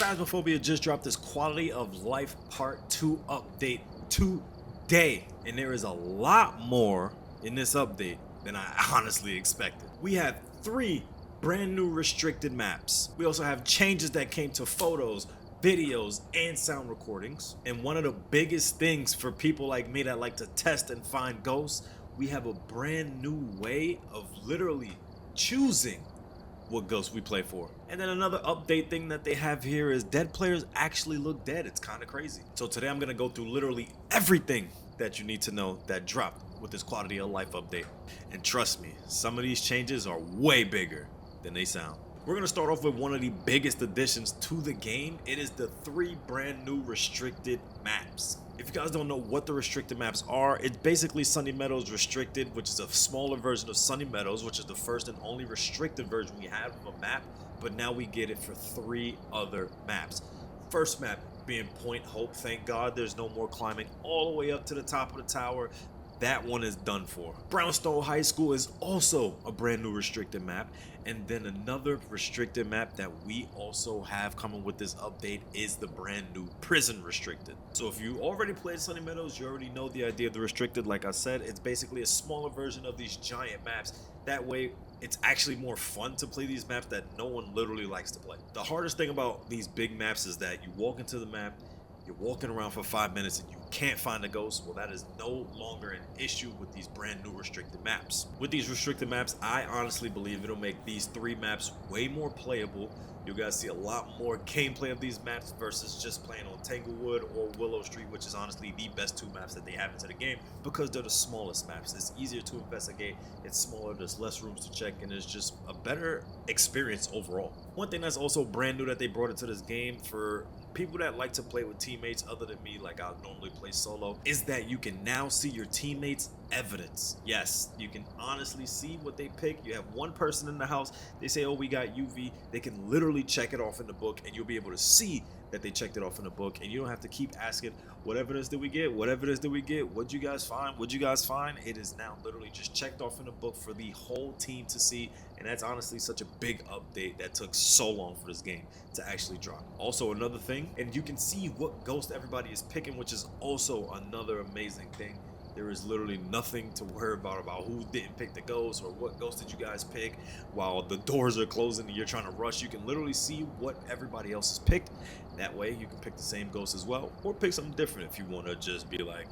Phasmophobia just dropped this Quality of Life Part 2 update today, and there is a lot more in this update than I honestly expected. We have 3 brand new restricted maps. We also have changes that came to photos, videos, and sound recordings. And one of the biggest things for people like me that like to test and find ghosts, we have a brand new way of literally choosing what ghost we play for. And then another update thing that they have here is dead players actually look dead. It's kind of crazy. So today I'm gonna go through literally everything that you need to know that dropped with this Quality of Life update. And trust me, some of these changes are way bigger than they sound. We're gonna start off with one of the biggest additions to the game. It is the 3 brand new restricted maps. If you guys don't know what the restricted maps are, it's basically Sunny Meadows Restricted, which is a smaller version of Sunny Meadows, which is the first and only restricted version we have of a map, but now we get it for 3 other maps. First map being Point Hope. Thank God there's no more climbing all the way up to the top of the tower. That one is done for. Brownstone High School is also a brand new restricted map. And then another restricted map that we also have coming with this update is the brand new Prison Restricted. So if you already played Sunny Meadows, you already know the idea of the restricted. Like I said, it's basically a smaller version of these giant maps. That way, it's actually more fun to play these maps that no one literally likes to play. The hardest thing about these big maps is that you walk into the map, you're walking around for 5 minutes and you can't find a ghost. Well, that is no longer an issue with these brand new restricted maps. With these restricted maps, I honestly believe it'll make these 3 maps way more playable. You guys see a lot more gameplay of these maps versus just playing on Tanglewood or Willow Street, which is honestly the best 2 maps that they have into the game because they're the smallest maps. It's easier to investigate, it's smaller, there's less rooms to check, and it's just a better experience overall. One thing that's also brand new that they brought into this game for people that like to play with teammates other than me, like I normally play solo, is that you can now see your teammates' evidence. Yes, you can honestly see what they pick. You have one person in the house, they say, oh, we got UV. They can literally check it off in the book and you'll be able to see that they checked it off in the book, and you don't have to keep asking, what evidence did we get? What evidence did we get? What'd you guys find? What'd you guys find? It is now literally just checked off in the book for the whole team to see, and that's honestly such a big update that took so long for this game to actually drop. Also another thing, and you can see what ghost everybody is picking, which is also another amazing thing. There is literally nothing to worry about who didn't pick the ghost or what ghost did you guys pick. While the doors are closing and you're trying to rush, you can literally see what everybody else has picked. That way you can pick the same ghost as well, or pick something different if you want to just be like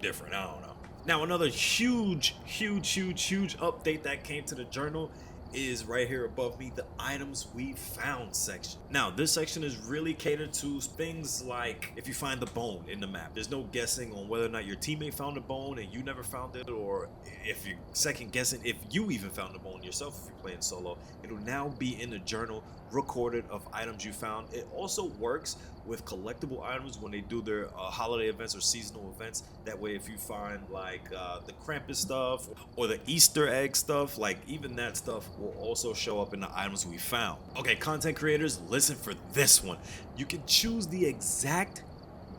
different. I don't know. Now another huge update that came to the journal is right here above me, the items we found section. Now this section is really catered to things like if you find the bone in the map, there's no guessing on whether or not your teammate found a bone and you never found it, or if you're second guessing if you even found the bone yourself. If you're playing solo, it'll now be in the journal recorded of items you found. It also works with collectible items when they do their holiday events or seasonal events. That way if you find like the Krampus stuff or the Easter egg stuff, like even that stuff will also show up in the items we found. Okay, content creators, listen for this one. You can choose the exact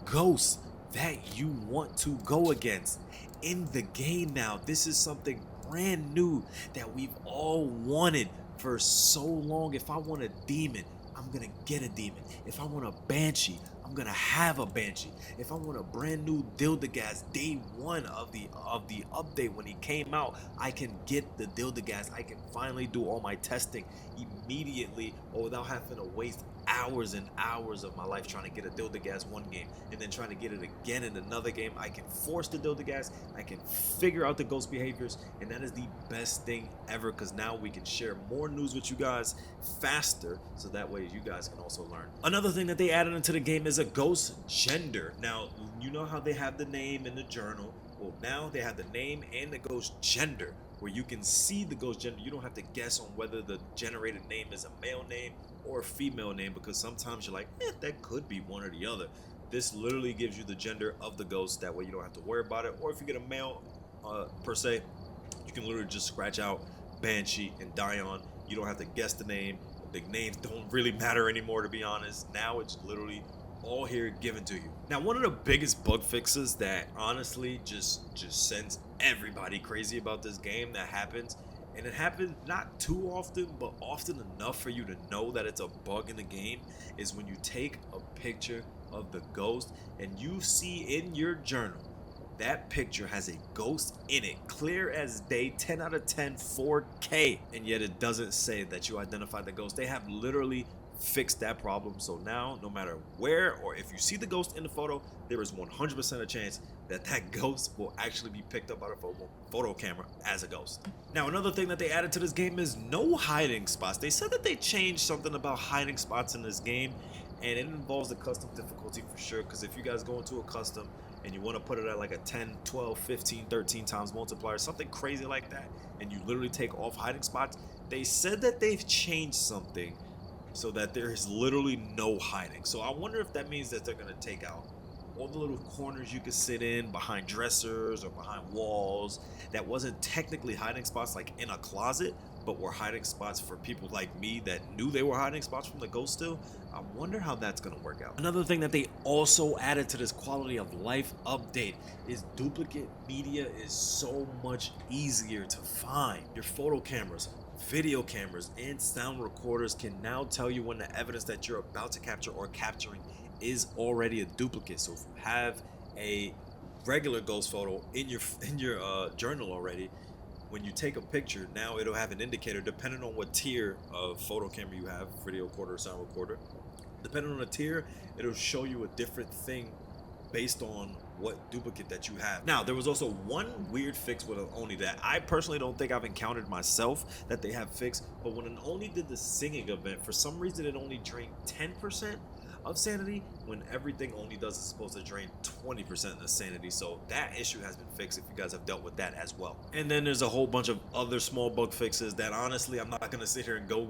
ghost that you want to go against in the game now. This is something brand new that we've all wanted for so long. If I want a demon, I'm gonna get a demon. If I want a banshee, I'm gonna have a banshee. If I want a brand new Dildagas day 1 of the update when he came out, I can get the Dildagas. I can finally do all my testing immediately or without having to waste hours and hours of my life trying to get a Dildagas one game and then trying to get it again in another game. I can force the Dildagas, I can figure out the ghost behaviors, and that is the best thing ever because now we can share more news with you guys faster, so that way you guys can also learn. Another thing that they added into the game is a ghost gender. Now you know how they have the name in the journal. Well, now they have the name and the ghost gender, where you can see the ghost gender. You don't have to guess on whether the generated name is a male name or a female name, because sometimes you're like, that could be one or the other. This literally gives you the gender of the ghost. That way you don't have to worry about it. Or if you get a male per se, you can literally just scratch out Banshee and Dion. You don't have to guess the name. The names don't really matter anymore, to be honest. Now it's literally all here given to you. Now one of the biggest bug fixes that honestly just sends everybody crazy about this game that happens, And it happens not too often, but often enough for you to know that it's a bug in the game, is when you take a picture of the ghost and you see in your journal that picture has a ghost in it, clear as day, 10 out of 10, 4K, and yet it doesn't say that you identified the ghost. They have literally fixed that problem. So now, no matter where or if you see the ghost in the photo, there is 100% a chance that that ghost will actually be picked up by a photo camera as a ghost. Now, another thing that they added to this game is no hiding spots. They said that they changed something about hiding spots in this game, and it involves the custom difficulty for sure, because if you guys go into a custom and you want to put it at like a 10, 12, 15, 13 times multiplier, something crazy like that, and you literally take off hiding spots, they said that they've changed something so that there is literally no hiding. So I wonder if that means that they're going to take out all the little corners you could sit in, behind dressers or behind walls, that wasn't technically hiding spots like in a closet, but were hiding spots for people like me that knew they were hiding spots from the ghost still. I wonder how that's going to work out. Another thing that they also added to this quality of life update is duplicate media is so much easier to find. Your photo cameras, video cameras, and sound recorders can now tell you when the evidence that you're about to capture or capturing is already a duplicate. So if you have a regular ghost photo in your journal already, when you take a picture, now it'll have an indicator depending on what tier of photo camera you have, video recorder, sound recorder. Depending on the tier, it'll show you a different thing based on what duplicate that you have. Now, there was also one weird fix with an Oni that I personally don't think I've encountered myself that they have fixed, but when an Oni did the singing event, for some reason it only drained 10% of sanity when everything Oni does is supposed to drain 20% of sanity. So that issue has been fixed if you guys have dealt with that as well. And then there's a whole bunch of other small bug fixes that honestly I'm not gonna sit here and go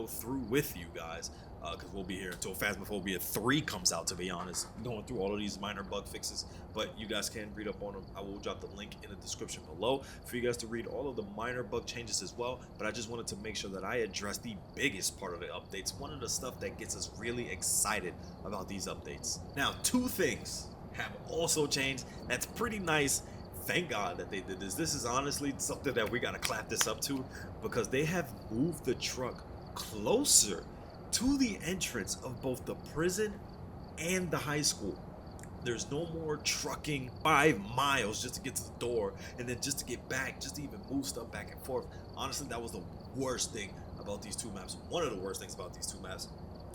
through with you guys, because we'll be here until Phasmophobia 3 comes out, to be honest, going through all of these minor bug fixes. But you guys can read up on them. I will drop the link in the description below for you guys to read all of the minor bug changes as well. But I just wanted to make sure that I address the biggest part of the updates, one of the stuff that gets us really excited about these updates. Now, two things have also changed. That's pretty nice. Thank God that they did this. This is honestly something that we gotta clap this up to, because they have moved the truck closer to the entrance of both the prison and the high school. There's no more trucking 5 miles just to get to the door and then just to get back, just to even move stuff back and forth. Honestly, that was the worst thing about these two maps. One of the worst things about these two maps.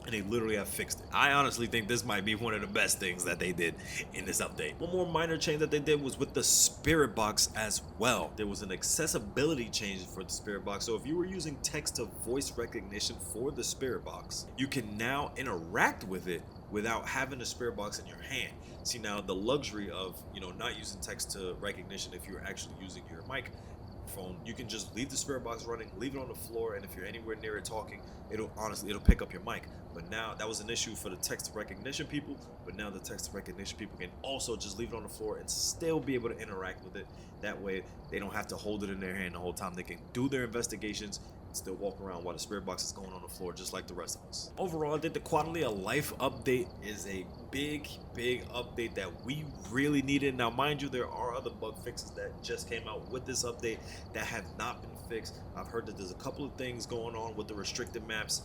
And they literally have fixed it. I honestly think this might be one of the best things that they did in this update. One more minor change that they did was with the spirit box as well. There was an accessibility change for the spirit box. So if you were using text to voice recognition for the spirit box, you can now interact with it without having the spirit box in your hand. See, now the luxury of, not using text to recognition if you're actually using your microphone, you can just leave the spirit box running, leave it on the floor, and if you're anywhere near it talking, it'll pick up your mic. But now that was an issue for the text recognition people, but now the text recognition people can also just leave it on the floor and still be able to interact with it. That way they don't have to hold it in their hand the whole time. They can do their investigations and still walk around while the spirit box is going on the floor, just like the rest of us. Overall, I think the quality of life update is a big update that we really needed. Now, mind you, there are other bug fixes that just came out with this update that have not been fixed. I've heard that there's a couple of things going on with the restricted maps,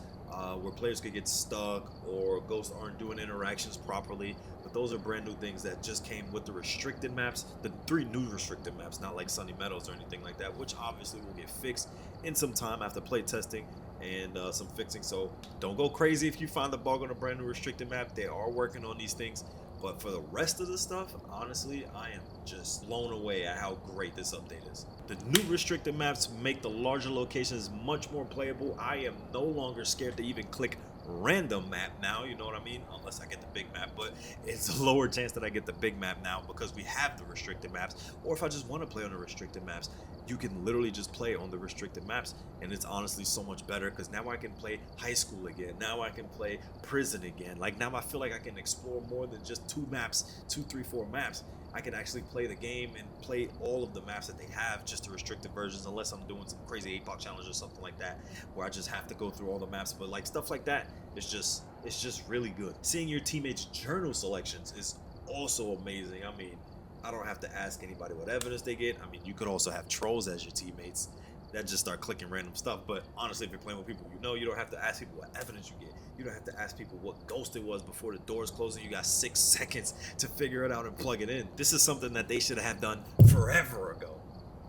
where players could get stuck or ghosts aren't doing interactions properly. But those are brand new things that just came with the restricted maps, the 3 new restricted maps, not like Sunny Meadows or anything like that, which obviously will get fixed in some time after play testing and some fixing. So don't go crazy if you find the bug on a brand new restricted map. They are working on these things. But for the rest of the stuff, honestly, I am just blown away at how great this update is. The new restricted maps make the larger locations much more playable. I am no longer scared to even click random map now, you know what I mean? Unless I get the big map, but it's a lower chance that I get the big map now because we have the restricted maps. Or if I just want to play on the restricted maps, you can literally just play on the restricted maps, and it's honestly so much better because now I can play high school again. Now I can play prison again. Like, now I feel like I can explore more than just 2 maps, 2, 3, 4 maps. I can actually play the game and play all of the maps that they have, just the restricted versions, unless I'm doing some crazy 8-block challenge or something like that, where I just have to go through all the maps. But like stuff like that, it's just really good. Seeing your teammates' journal selections is also amazing. I mean, I don't have to ask anybody what evidence they get. I mean, you could also have trolls as your teammates. that just start clicking random stuff. But honestly, if you're playing with people you know, you don't have to ask people what evidence you get. You don't have to ask people what ghost it was before the doors closed and you got 6 seconds to figure it out and plug it in. This is something that they should have done forever ago.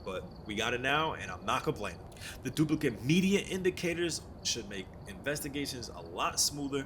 But we got it now, and I'm not complaining. The duplicate media indicators should make investigations a lot smoother.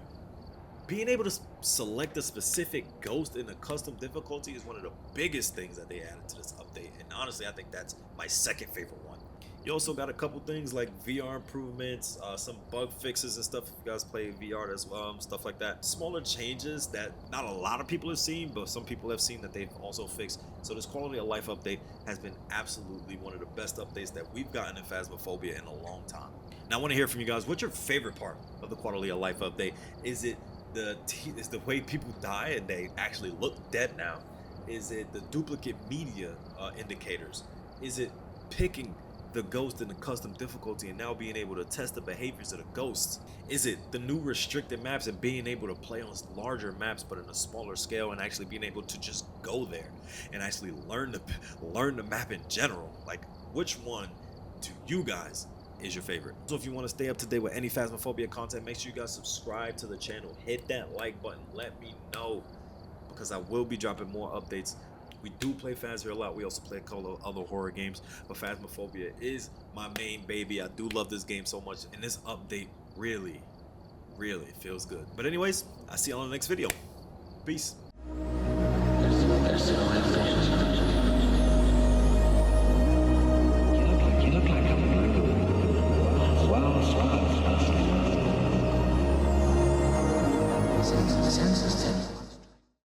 Being able to select a specific ghost in a custom difficulty is one of the biggest things that they added to this update, and honestly I think that's my second favorite one. You also got a couple things like VR improvements, some bug fixes and stuff if you guys play VR as well, stuff like that. Smaller changes that not a lot of people have seen, but some people have seen that they've also fixed. So this quality of life update has been absolutely one of the best updates that we've gotten in Phasmophobia in a long time. Now I want to hear from you guys. What's your favorite part of the quality of life update? Is it the way people die and they actually look dead now? Is it the duplicate media indicators? Is it picking the ghost in the custom difficulty and now being able to test the behaviors of the ghosts? Is it the new restricted maps and being able to play on larger maps but in a smaller scale and actually being able to just go there and actually learn the map in general? Like, which one to you guys is your favorite? So if you want to stay up to date with any Phasmophobia content, make sure you guys subscribe to the channel, hit that like button, let me know, because I will be dropping more updates. We do play Phasmo a lot. We also play a couple of other horror games, but Phasmophobia is my main baby. I do love this game so much, and this update really feels good. But anyways, I'll see you on the next video. Peace.